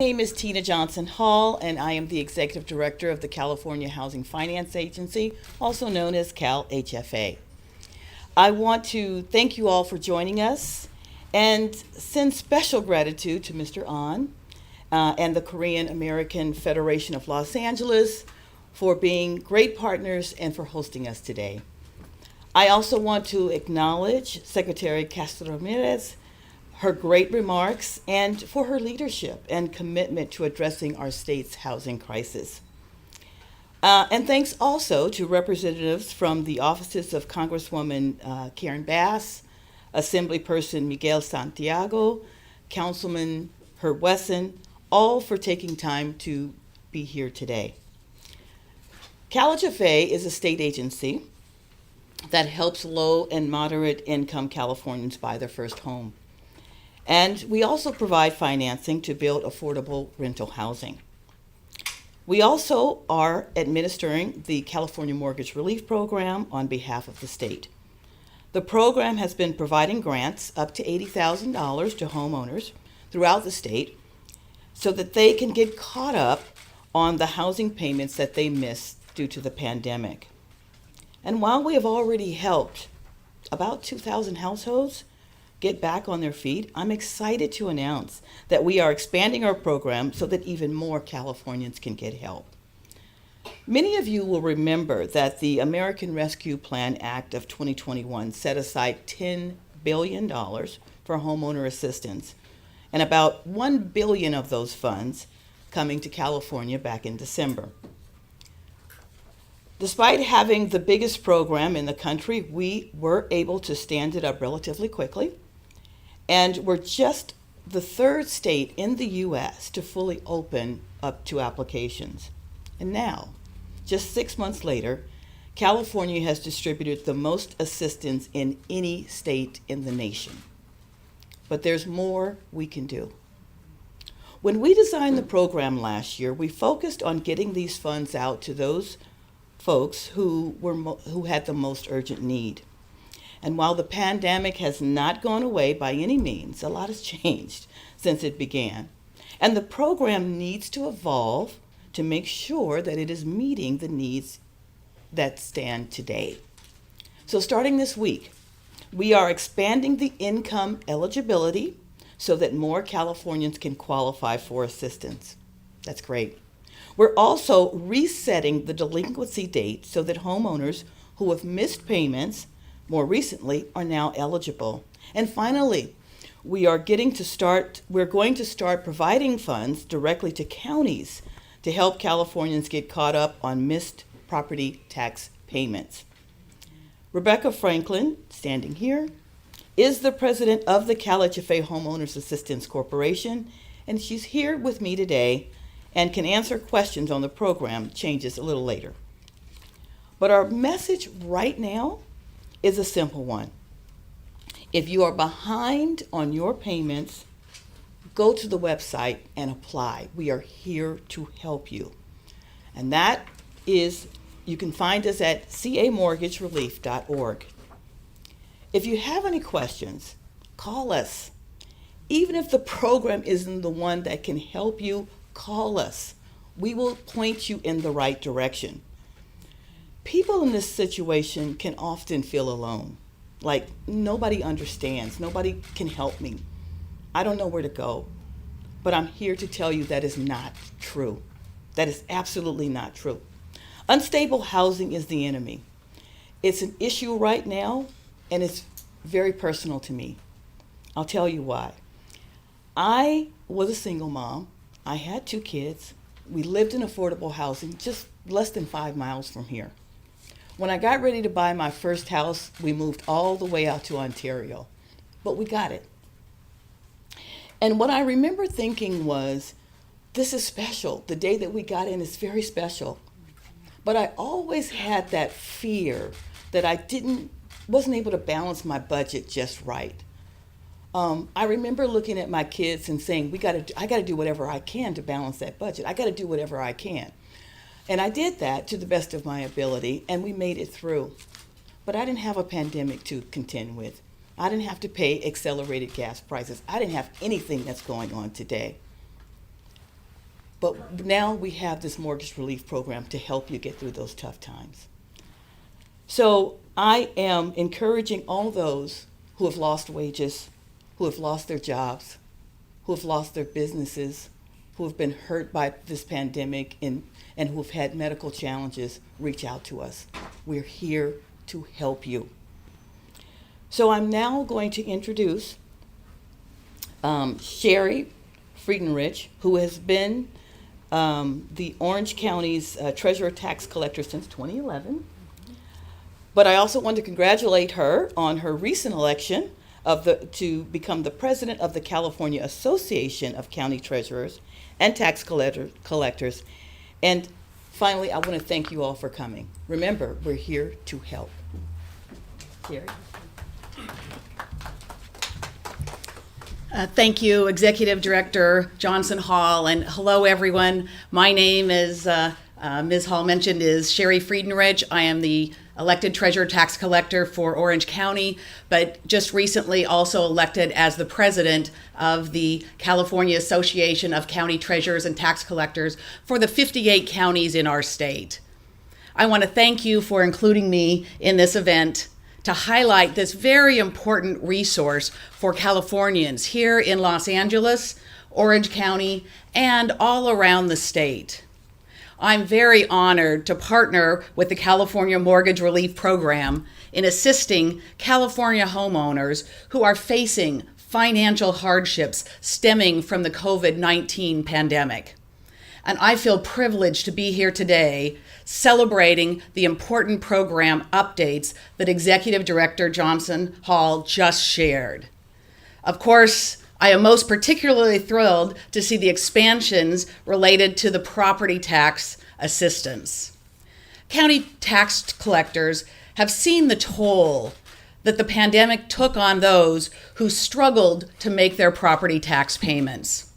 My name is Tina Johnson Hall, and I am the Executive Director of the California Housing Finance Agency, also known as CalHFA. I want to thank you all for joining us and send special gratitude to Mr. An and the Korean American Federation of Los Angeles for being great partners and for hosting us today. I also want to acknowledge Secretary Castro Ramirez, her great remarks, and for her leadership and commitment to addressing our state's housing crisis. And thanks also to representatives from the offices of Congresswoman Karen Bass, Assemblyperson Miguel Santiago, Councilman Herb Wesson, all for taking time to be here today. CalHFA is a state agency that helps low and moderate income Californians buy their first home. And we also provide financing to build affordable rental housing. We also are administering the California Mortgage Relief Program on behalf of the state. The program has been providing grants up to $80,000 to homeowners throughout the state so that they can get caught up on the housing payments that they missed due to the pandemic. And while we have already helped about 2,000 households get back on their feet, I'm excited to announce that we are expanding our program so that even more Californians can get help. Many of you will remember that the American Rescue Plan Act of 2021 set aside $10 billion for homeowner assistance, and about $1 billion of those funds coming to California back in December. Despite having the biggest program in the country, we were able to stand it up relatively quickly. And we're just the third state in the U.S. to fully open up to applications. And now, just 6 months later, California has distributed the most assistance in any state in the nation. But there's more we can do. When we designed the program last year, we focused on getting these funds out to those folks who had the most urgent need. And while the pandemic has not gone away by any means, a lot has changed since it began. And the program needs to evolve to make sure that it is meeting the needs that stand today. So starting this week, we are expanding the income eligibility so that more Californians can qualify for assistance. That's great. We're also resetting the delinquency date so that homeowners who have missed payments more recently are now eligible. And finally, we're going to start providing funds directly to counties to help Californians get caught up on missed property tax payments. Rebecca Franklin, standing here, is the president of the CalHFA Homeowners Assistance Corporation, and she's here with me today and can answer questions on the program changes a little later. But our message right now is a simple one. If you are behind on your payments, go to the website and apply. We are here to help you. And that is, you can find us at camortgagerelief.org. If you have any questions, call us. Even if the program isn't the one that can help you, call us. We will point you in the right direction. People in this situation can often feel alone, like nobody understands, nobody can help me. I don't know where to go. But I'm here to tell you that is not true. That is absolutely not true. Unstable housing is the enemy. It's an issue right now, and it's very personal to me. I'll tell you why. I was a single mom. I had 2 kids. We lived in affordable housing just less than 5 miles from here. When I got ready to buy my first house, we moved all the way out to Ontario, but we got it. And what I remember thinking was, this is special. The day that we got in is very special. But I always had that fear that I wasn't able to balance my budget just right. I remember looking at my kids and saying, I got to do whatever I can to balance that budget. I got to do whatever I can. And I did that to the best of my ability, and we made it through. But I didn't have a pandemic to contend with. I didn't have to pay accelerated gas prices. I didn't have anything that's going on today. But now we have this mortgage relief program to help you get through those tough times. So I am encouraging all those who have lost wages, who have lost their jobs, who have lost their businesses, who have been hurt by this pandemic and who have had medical challenges, reach out to us. We're here to help you. So I'm now going to introduce Sherry Friedenrich, who has been the Orange County's Treasurer Tax Collector since 2011. But I also want to congratulate her on her recent election to become the president of the California Association of County Treasurers and Tax Collectors. And finally, I want to thank you all for coming. Remember, we're here to help. Sherry. Thank you, Executive Director Johnson Hall, and hello everyone. My name is, Ms. Hall mentioned, is Sherry Friedenrich. I am the elected Treasurer Tax Collector for Orange County, but just recently also elected as the president of the California Association of County Treasurers and Tax Collectors for the 58 counties in our state. I want to thank you for including me in this event to highlight this very important resource for Californians here in Los Angeles, Orange County, and all around the state. I'm very honored to partner with the California Mortgage Relief Program in assisting California homeowners who are facing financial hardships stemming from the COVID-19 pandemic. And I feel privileged to be here today celebrating the important program updates that Executive Director Johnson Hall just shared. Of course, I am most particularly thrilled to see the expansions related to the property tax assistance. County tax collectors have seen the toll that the pandemic took on those who struggled to make their property tax payments.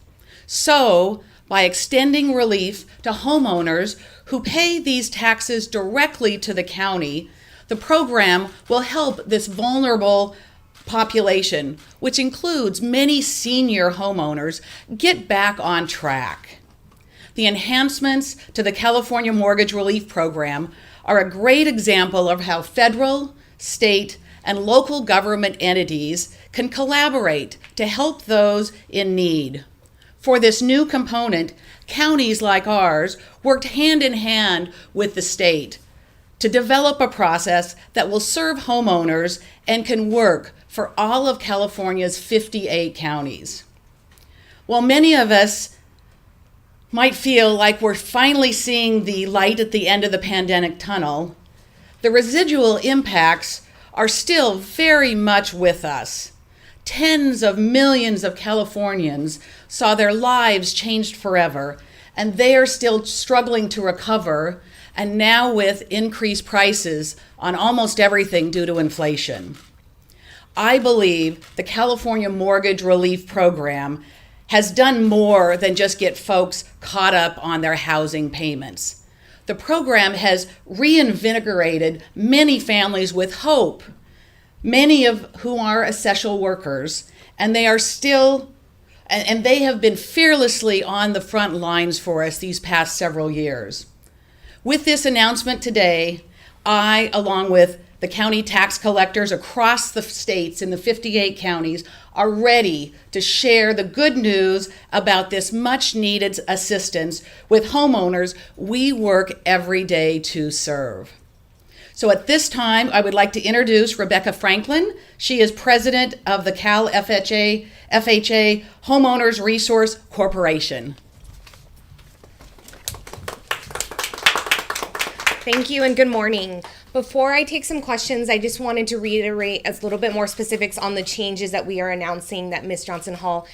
So, by extending relief to homeowners who pay these taxes directly to the county, the program will help this vulnerable population, which includes many senior homeowners, get back on track. The enhancements to the California Mortgage Relief Program are a great example of how federal, state, and local government entities can collaborate to help those in need. For this new component, counties like ours worked hand in hand with the state to develop a process that will serve homeowners and can work for all of California's 58 counties. While many of us might feel like we're finally seeing the light at the end of the pandemic tunnel, the residual impacts are still very much with us. Tens of millions of Californians saw their lives changed forever, and they are still struggling to recover, and now with increased prices on almost everything due to inflation. I believe the California Mortgage Relief Program has done more than just get folks caught up on their housing payments. The program has reinvigorated many families with hope, many of whom are essential workers, and they have been fearlessly on the front lines for us these past several years. With this announcement today, I, along with the county tax collectors across the states in the 58 counties, are ready to share the good news about this much needed assistance with homeowners we work every day to serve. So at this time, I would like to introduce Rebecca Franklin. She is president of the Cal FHA Homeowners Resource Corporation. Thank you and good morning. Before I take some questions, I just wanted to reiterate a little bit more specifics on the changes that we are announcing that Ms. Johnson Hall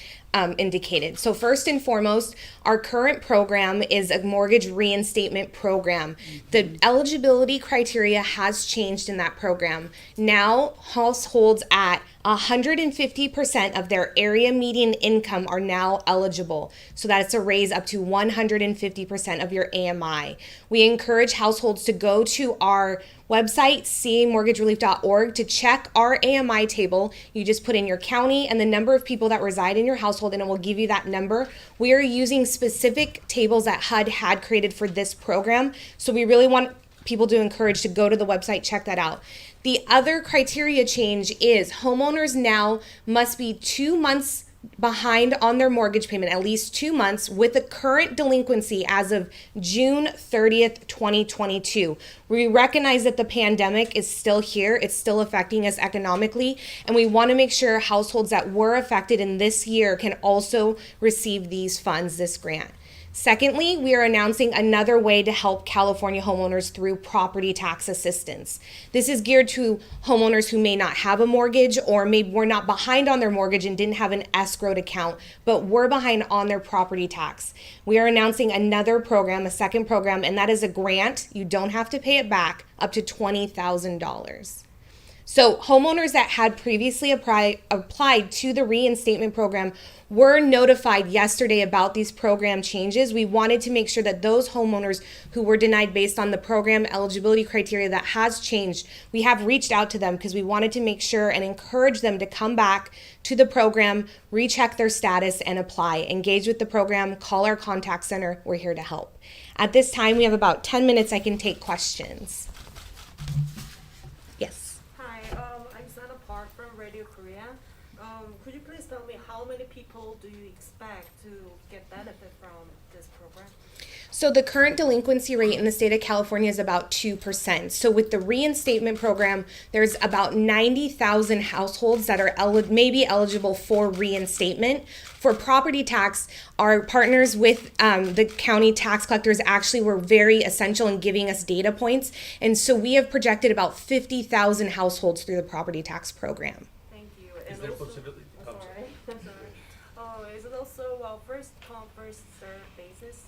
indicated. So first and foremost, our current program is a mortgage reinstatement program. The eligibility criteria has changed in that program. Now, households at 150% of their area median income are now eligible. So that's a raise up to 150% of your AMI. We encourage households to go to our website, camortgagerelief.org, to check our AMI table. You just put in your county and the number of people that reside in your household household, and it will give you that number. We are using specific tables that HUD had created for this program, so we really want people to encourage to go to the website, check that out. The other criteria change is homeowners now must be 2 months behind on their mortgage payment, at least 2 months, with a current delinquency as of June 30th, 2022. We recognize that the pandemic is still here, it's still affecting us economically, and we want to make sure households that were affected in this year can also receive these funds, this grant. Secondly, we are announcing another way to help California homeowners through property tax assistance. This is geared to homeowners who may not have a mortgage, or maybe were not behind on their mortgage and didn't have an escrowed account, but were behind on their property tax. We are announcing another program, a second program, and that is a grant. You don't have to pay it back, up to $20,000. So homeowners that had previously applied to the reinstatement program were notified yesterday about these program changes. We wanted to make sure that those homeowners who were denied based on the program eligibility criteria that has changed, we have reached out to them because we wanted to make sure and encourage them to come back to the program, recheck their status, and apply. Engage with the program, call our contact center. We're here to help. At this time, we have about 10 minutes. I can take questions. Yes. I'm Sana Park from Radio Korea. Could you please tell me how many people do you expect to get benefit from this program? So the current delinquency rate in the state of California is about 2%. So with the reinstatement program, there's about 90,000 households that are maybe eligible for reinstatement. For property tax, our partners with the county tax collectors actually were very essential in giving us data points. And so we have projected about 50,000 households through the property tax program. Thank you. Is there a possibility? I'm sorry. I'm sorry. Is it also first come, first serve basis?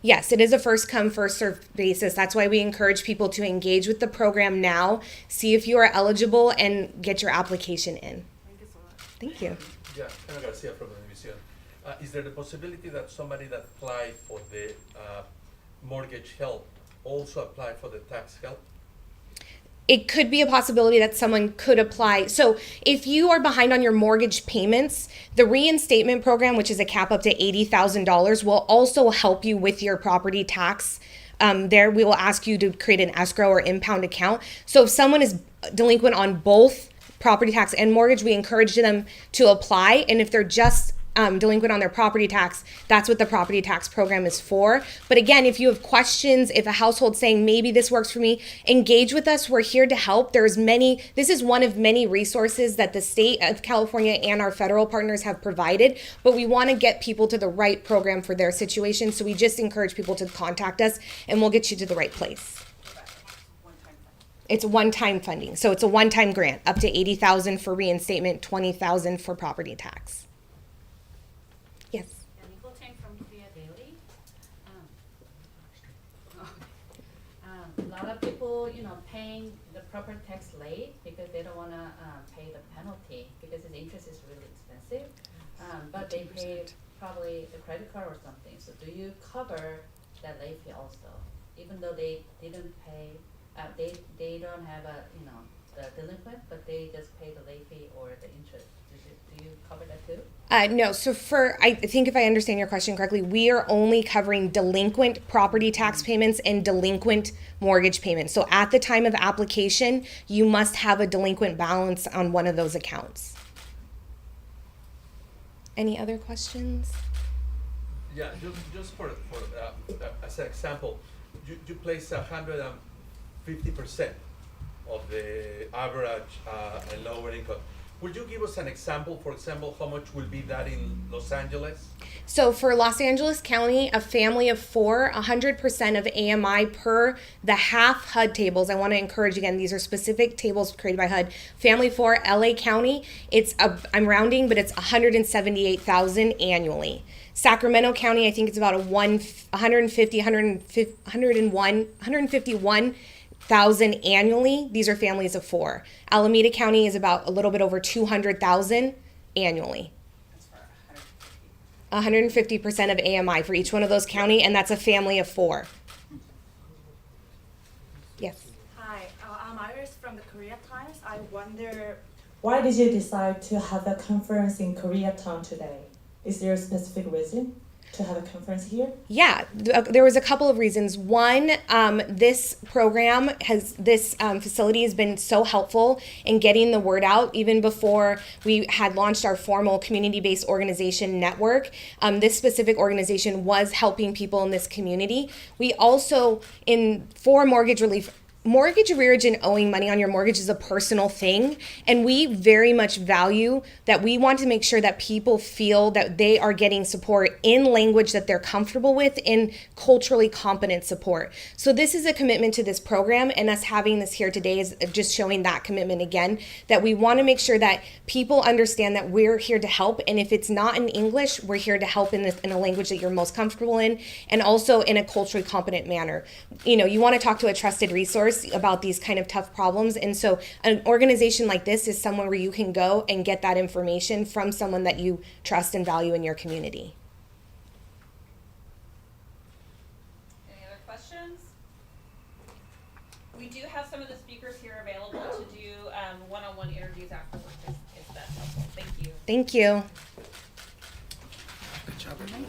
Yes, it is a first come, first served basis. That's why we encourage people to engage with the program now, see if you are eligible, and get your application in. Thank you so much. Thank you. Yeah, Ana Garcia from Univision. Is there the possibility that somebody that applied for the mortgage help also apply for the tax help? It could be a possibility that someone could apply. So if you are behind on your mortgage payments, the reinstatement program, which is a cap up to $80,000, will also help you with your property tax. There, we will ask you to create an escrow or impound account. So if someone is delinquent on both property tax and mortgage, we encourage them to apply. And if they're just delinquent on their property tax, that's what the property tax program is for. But again, if you have questions, if a household's saying maybe this works for me, engage with us. We're here to help. This is one of many resources that the state of California and our federal partners have provided, but we want to get people to the right program for their situation. So we just encourage people to contact us and we'll get you to the right place. It's one-time funding. So it's a one-time grant, up to $80,000 for reinstatement, $20,000 for property tax. Yes. Nicole Chang from Korea Daily. A lot of people, paying the property tax late because they don't want to pay the penalty because the interest is really expensive. But they pay probably the credit card or something. So do you cover that late fee also, even though they didn't pay? They don't have the delinquent, but they just pay the late fee or the interest. Do you cover that too? No, so I think if I understand your question correctly, we are only covering delinquent property tax payments and delinquent mortgage payments. So at the time of application, you must have a delinquent balance on one of those accounts. Any other questions? Yeah, just for as an example, you place 150% of the average and lower income. Would you give us an example, for example, how much will be that in Los Angeles? So for Los Angeles County, a family of 4, 100% of AMI per the half HUD tables. I want to encourage, again, these are specific tables created by HUD. Family 4, LA County, I'm rounding, but it's $178,000 annually. Sacramento County, I think it's about 151,000 annually. These are families of 4. Alameda County is about a little bit over 200,000 annually. 150% of AMI for each one of those county, and that's a family of 4. Yes. Hi, I'm Iris from the Korea Times. I wonder, Why did you decide to have a conference in Koreatown today? Is there a specific reason to have a conference here? Yeah, there was a couple of reasons. One, this program this facility has been so helpful in getting the word out even before we had launched our formal community-based organization network. This specific organization was helping people in this community. We also, for mortgage relief, mortgage arrearage and owing money on your mortgage is a personal thing, and we very much value that. We want to make sure that people feel that they are getting support in language that they're comfortable with, in culturally competent support. So this is a commitment to this program, and us having this here today is just showing that commitment again, that we want to make sure that people understand that we're here to help, and if it's not in English, we're here to help in a language that you're most comfortable in, and also in a culturally competent manner. You want to talk to a trusted resource about these kind of tough problems, and so an organization like this is somewhere where you can go and get that information from someone that you trust and value in your community. Any other questions? We do have some of the speakers here available to do one-on-one interviews afterwards if that's helpful. Thank you. Thank you. Good job, everyone.